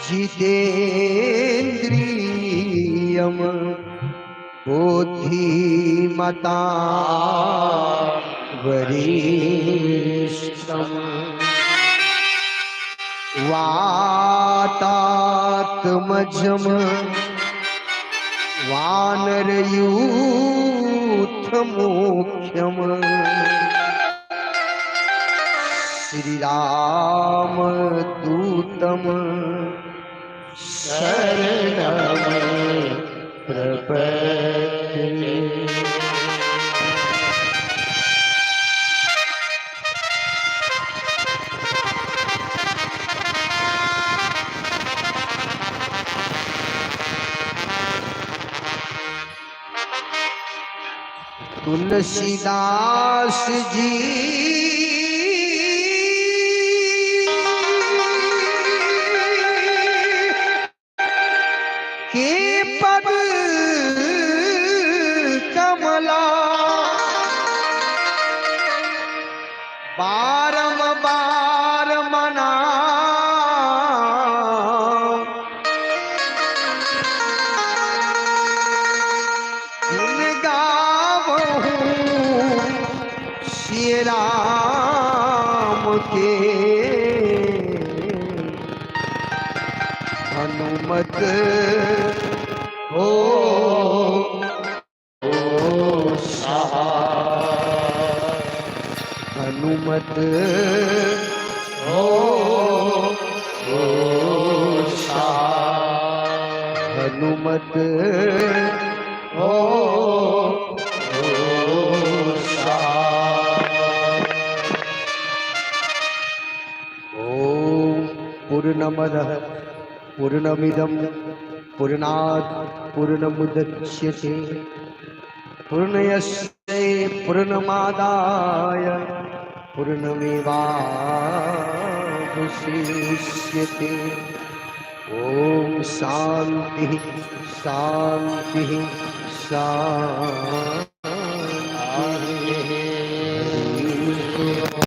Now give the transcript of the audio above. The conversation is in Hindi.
जितेन्द्रियं बुद्धिमता वरिष्ठम् वातात्मजं वानरयूथमुख्यम् श्रीरामदूतं शरणं प्रपद्ये। तुलसीदास जी के पद कमला बारंबार मना गुण गावहूं श्री राम के हनुमत हो सहाय हनुमत हो सहाय हनुमत हो सहाय। ओम पूर्णमदः पूर्णमिदं पूर्णात् पूर्णमुदच्यते पूर्णस्य पूर्णमादाय पूर्णमेवावशिष्यते। ओम शांति शांति शांति।